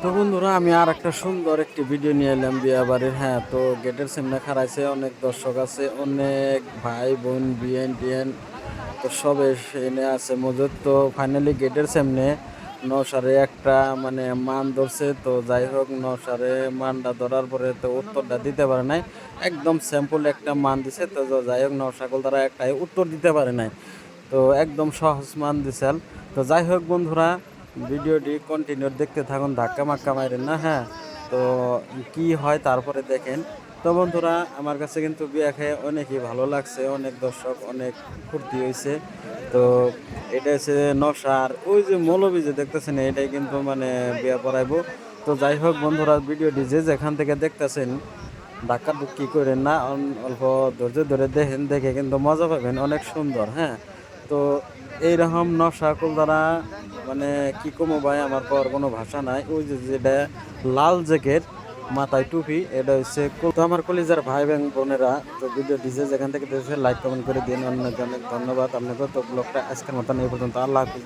তো বন্ধুরা আমি আর একটা সুন্দর একটি ভিডিও নিয়ে এলাম বিয়ে বাড়ির। হ্যাঁ, তো গেটের সামনে খাড়াইছে অনেক দর্শক আছে, অনেক ভাই বোন বিয়েন টিয়েন, তো সব এনে আছে মজুদ। তো ফাইনালি গেটের সামনে নৌসারে একটা মানে মান ধরছে। তো যাই হোক, নৌসারে মানটা ধরার পরে তো উত্তরটা দিতে পারে নাই, একদম স্যাম্পল একটা মান দিছে। তো যাই হোক, নৌসাকল তারা একটাই উত্তর দিতে পারে নাই, তো একদম সহজ মান দিছেন। তো যাই হোক বন্ধুরা, ভিডিওটি কন্টিনিউ দেখতে থাকুন, ধাক্কা মাক্কা মারেন না। হ্যাঁ, তো কি হয় তারপরে দেখেন। তো বন্ধুরা, আমার কাছে কিন্তু বিয়া খেয়ে অনেকই ভালো লাগছে, অনেক দর্শক, অনেক ফুর্তি হয়েছে। তো এটা হচ্ছে নশার ওই যে মৌলবী যে দেখতেছেন, এটাই কিন্তু মানে বিয়া পড়াইবো। তো যাই হোক বন্ধুরা, ভিডিওটি যে যেখান থেকে দেখতেছেন ধাক্কা ধুক্কি করেন না, অল্প ধৈর্য ধরে দেখেন, দেখে কিন্তু মজা পাবেন, অনেক সুন্দর। হ্যাঁ, তো এইরকম নকশাকুল দ্বারা মানে কি কমো ভাই, আমার পাওয়ার কোনো ভাষা নাই। ওই যে যেটা লাল জ্যাকেট, মাথায় টুপি, এটা হচ্ছে তো আমার কলিজার ভাই এবং বোনেরা। তো ভিডিও ডিজে যেখান থেকে দেখছে লাইক কমেন্ট করে দিন, অনেক অনেক ধন্যবাদ আপনাকে। তো ব্লগটা আজকের মতন এই পর্যন্ত, আল্লাহ হাফিজ।